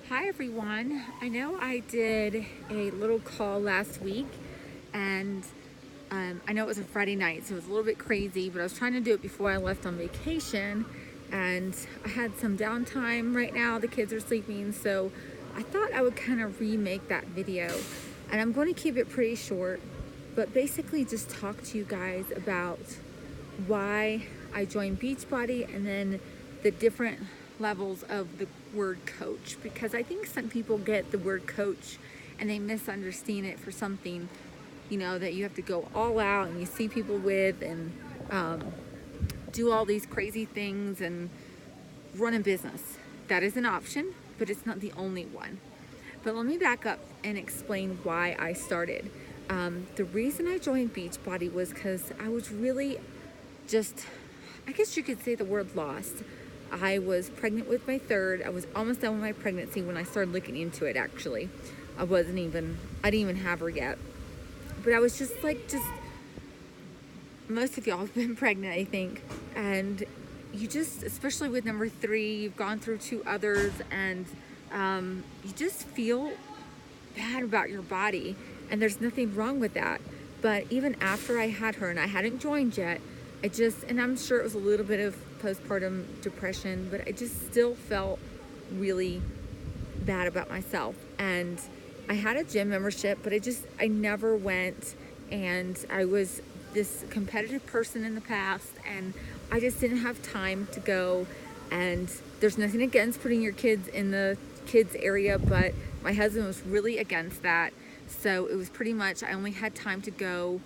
Hi everyone. I know I did a little call last week and I know it was a Friday night, so it was a little bit crazy, but I was trying to do it before I left on vacation and I had some downtime right now. The kids are sleeping, so I thought I would kind of remake that video. And I'm going to keep it pretty short, but basically just talk to you guys about why I joined Beachbody and then the different levels of the word coach, because I think some people get the word coach and they misunderstand it for something, that you have to go all out and you see people with and do all these crazy things and run a business. That is an option, but it's not the only one. But let me back up and explain why I started. The reason I joined Beachbody was because I was really just, I guess you could say the word lost. I was pregnant with my third. I was almost done with my pregnancy when I started looking into it, actually. I didn't even have her yet. But I was just most of y'all have been pregnant, I think. And you just, especially with number 3, you've gone through 2 others and you just feel bad about your body. And there's nothing wrong with that. But even after I had her and I hadn't joined yet, and I'm sure it was a little bit of postpartum depression, but I just still felt really bad about myself. And I had a gym membership, but I never went. And I was this competitive person in the past, and I just didn't have time to go. And there's nothing against putting your kids in the kids area, but my husband was really against that. So it was pretty much, I only had time to go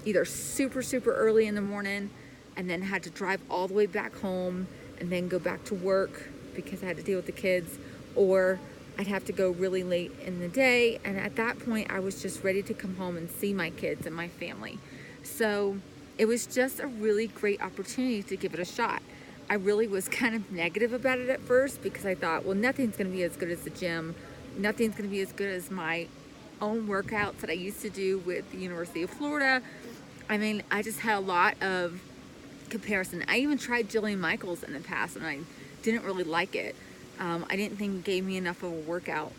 either super early in the morning and then had to drive all the way back home and then go back to work because I had to deal with the kids, or I'd have to go really late in the day. And at that point, I was just ready to come home and see my kids and my family. So it was just a really great opportunity to give it a shot. I really was kind of negative about it at first because I thought, well, nothing's going to be as good as the gym. Nothing's going to be as good as my own workouts that I used to do with the University of Florida. I mean, I just had a lot of comparison. I even tried Jillian Michaels in the past and I didn't really like it. I didn't think it gave me enough of a workout.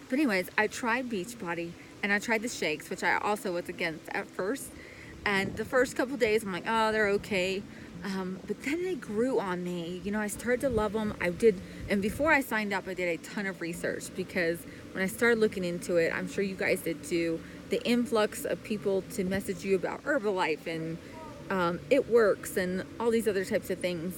But anyways, I tried Beachbody and I tried the shakes, which I also was against at first. And the first couple days, I'm like, oh, they're okay. But then they grew on me. I started to love them. And before I signed up, I did a ton of research because when I started looking into it, I'm sure you guys did too, the influx of people to message you about Herbalife and it works and all these other types of things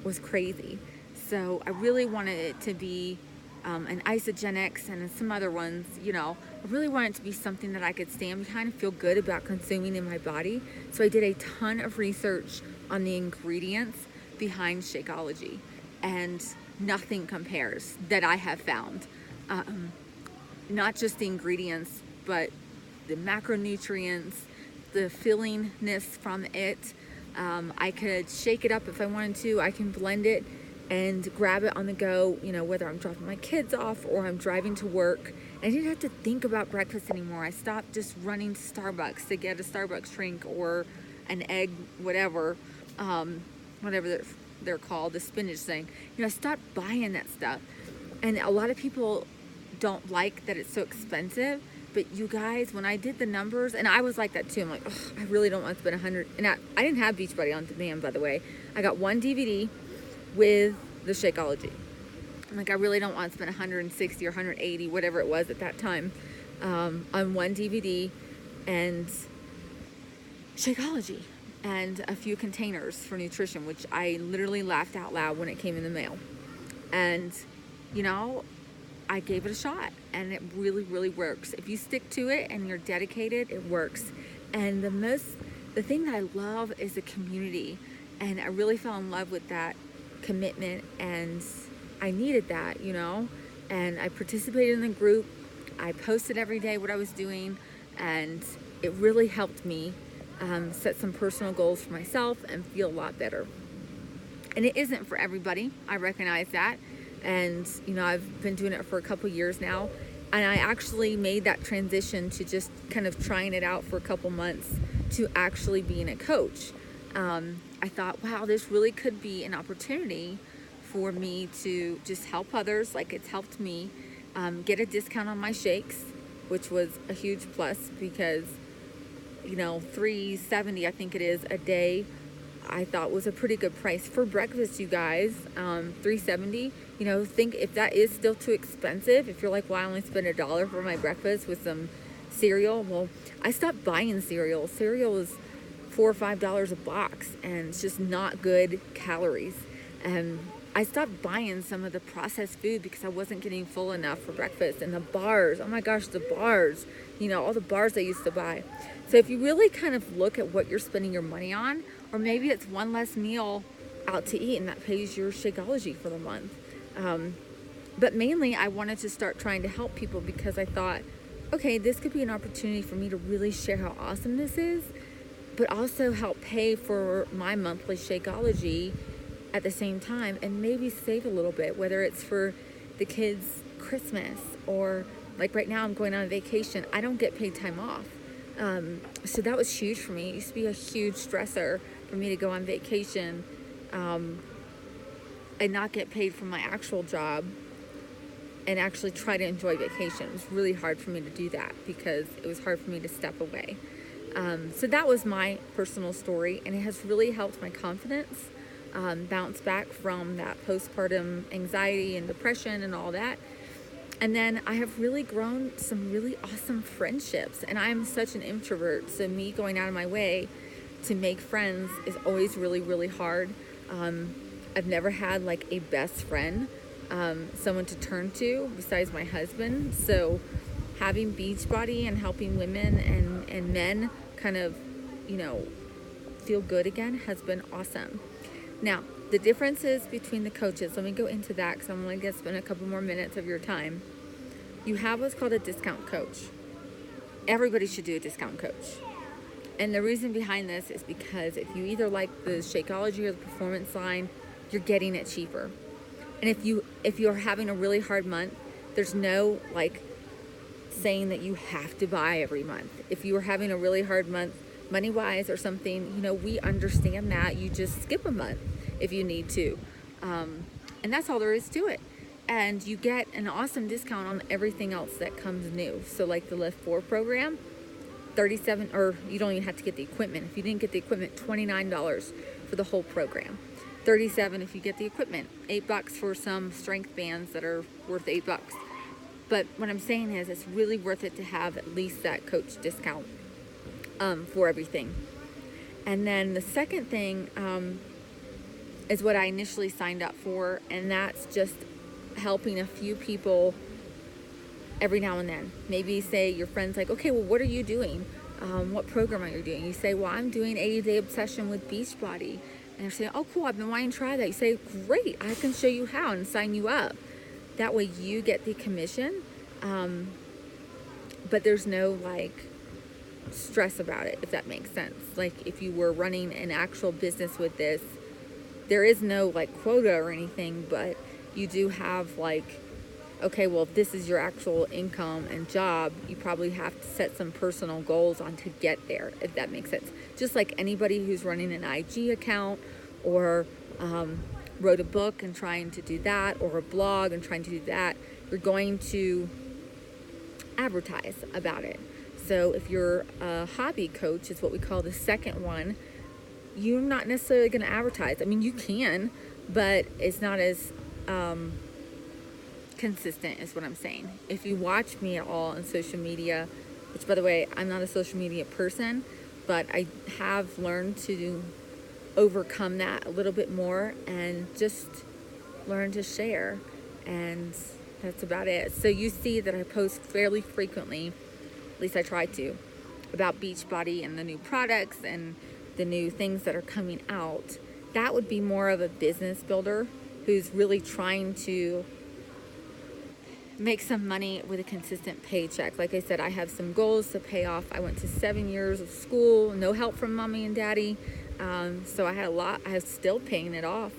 was crazy. So I really wanted it to be an Isogenics and some other ones, I really wanted it to be something that I could stand behind and feel good about consuming in my body. So I did a ton of research on the ingredients behind Shakeology, and nothing compares that I have found. Not just the ingredients, but the macronutrients, the fillingness from it. I could shake it up if I wanted to. I can blend it and grab it on the go, whether I'm dropping my kids off or I'm driving to work. And I didn't have to think about breakfast anymore. I stopped just running to Starbucks to get a Starbucks drink or an egg, whatever they're called, the spinach thing. I stopped buying that stuff. And a lot of people don't like that it's so expensive. But you guys, when I did the numbers, and I was like that too, I'm like, oh, I really don't want to spend $100. And I didn't have Beachbody on demand, by the way. I got one DVD with the Shakeology. I'm like, I really don't want to spend 160 or 180, whatever it was at that time, on one DVD and Shakeology and a few containers for nutrition, which I literally laughed out loud when it came in the mail. And, I gave it a shot and it really works. If you stick to it and you're dedicated, it works. And the thing that I love is the community. And I really fell in love with that commitment, and I needed that, and I participated in the group. I posted every day what I was doing, and it really helped me set some personal goals for myself and feel a lot better. And it isn't for everybody. I recognize that. And, I've been doing it for a couple years now. And I actually made that transition to just kind of trying it out for a couple months to actually being a coach. I thought, wow, this really could be an opportunity for me to just help others like it's helped me, get a discount on my shakes, which was a huge plus because, you know, $3.70 I think it is a day, I thought was a pretty good price for breakfast, you guys. $3.70, you know, think if that is still too expensive, if you're like, well, I only spend $1 for my breakfast with some cereal. Well, I stopped buying cereal. Cereal is $4 or $5 a box, and it's just not good calories. And I stopped buying some of the processed food because I wasn't getting full enough for breakfast. And the bars, oh my gosh, the bars, you know, all the bars I used to buy. So if you really kind of look at what you're spending your money on, or maybe it's one less meal out to eat and that pays your Shakeology for the month. But mainly I wanted to start trying to help people because I thought, okay, this could be an opportunity for me to really share how awesome this is, but also help pay for my monthly Shakeology at the same time and maybe save a little bit, whether it's for the kids' Christmas or like right now I'm going on a vacation. I don't get paid time off. So that was huge for me. It used to be a huge stressor for me to go on vacation and not get paid for my actual job and actually try to enjoy vacation. It was really hard for me to do that because it was hard for me to step away. So that was my personal story, and it has really helped my confidence bounce back from that postpartum anxiety and depression and all that. And then I have really grown some really awesome friendships, and I'm such an introvert, so me going out of my way to make friends is always really, really hard. I've never had like a best friend, someone to turn to besides my husband. So having Beachbody and helping women and men kind of, you know, feel good again has been awesome. Now, the differences between the coaches, let me go into that because I'm only going to spend a couple more minutes of your time. You have what's called a discount coach. Everybody should do a discount coach. And the reason behind this is because if you either like the Shakeology or the Performance line, you're getting it cheaper. And if you're having a really hard month, there's no like saying that you have to buy every month. If you are having a really hard month money-wise or something, you know, we understand that. You just skip a month if you need to. And that's all there is to it. And you get an awesome discount on everything else that comes new. So like the Lift 4 program, $37, or you don't even have to get the equipment. If you didn't get the equipment, $29 for the whole program. $37 if you get the equipment. $8 for some strength bands that are worth $8. But what I'm saying is it's really worth it to have at least that coach discount for everything. And then the second thing is what I initially signed up for, and that's just helping a few people every now and then. Maybe say your friend's like, okay, well, what are you doing? What program are you doing? You say, well, I'm doing 80-day obsession with Beachbody. And they're saying, oh, cool, I've been wanting to try that. You say, great, I can show you how and sign you up. That way you get the commission, but there's no like stress about it, if that makes sense. Like if you were running an actual business with this, there is no like quota or anything, but you do have like, okay, well, if this is your actual income and job, you probably have to set some personal goals on to get there, if that makes sense. Just like anybody who's running an IG account or wrote a book and trying to do that, or a blog and trying to do that, you're going to advertise about it. So if you're a hobby coach, it's what we call the second one, you're not necessarily going to advertise. I mean, you can, but it's not as consistent is what I'm saying. If you watch me at all on social media, which by the way, I'm not a social media person, but I have learned to overcome that a little bit more and just learn to share, and that's about it. So you see that I post fairly frequently, at least I try to, about Beachbody and the new products and the new things that are coming out. That would be more of a business builder who's really trying to make some money with a consistent paycheck. Like I said, I have some goals to pay off. I went to 7 years of school, no help from mommy and daddy. So I had a lot. I was still paying it off.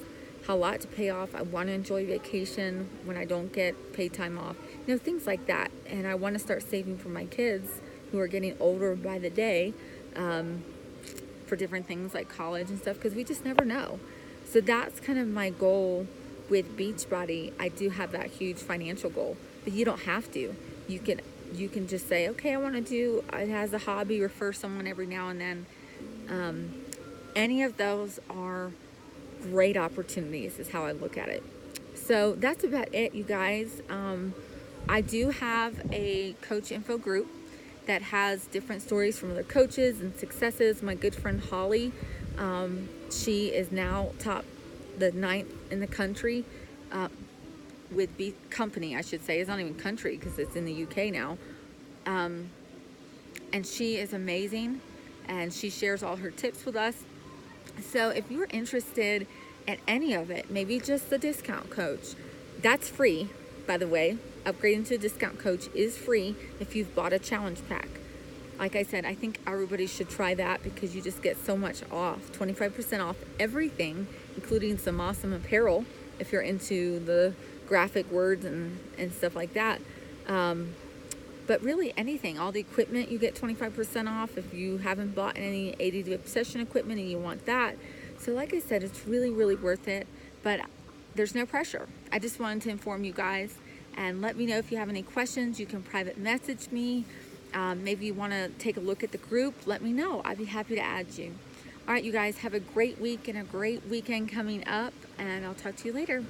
A lot to pay off. I want to enjoy vacation when I don't get paid time off. You know, things like that. And I want to start saving for my kids who are getting older by the day, for different things like college and stuff, because we just never know. So that's kind of my goal with Beachbody, I do have that huge financial goal, but you don't have to. You can just say, okay, I want to do it as a hobby, refer someone every now and then. Any of those are great opportunities, is how I look at it. So that's about it, you guys. I do have a coach info group that has different stories from other coaches and successes. My good friend Holly, she is now the 9th in the country with company, I should say. It's not even country because it's in the UK now. And she is amazing, and she shares all her tips with us. So if you're interested in any of it, maybe just the discount coach, that's free, by the way. Upgrading to a discount coach is free if you've bought a challenge pack. Like I said, I think everybody should try that because you just get so much off, 25% off everything, including some awesome apparel if you're into the graphic words and stuff like that. But really anything, all the equipment, you get 25% off if you haven't bought any 80 Obsession equipment and you want that. So like I said, it's really, really worth it, but there's no pressure. I just wanted to inform you guys, and let me know if you have any questions. You can private message me. Maybe you want to take a look at the group. Let me know. I'd be happy to add you. All right, you guys, have a great week and a great weekend coming up, and I'll talk to you later.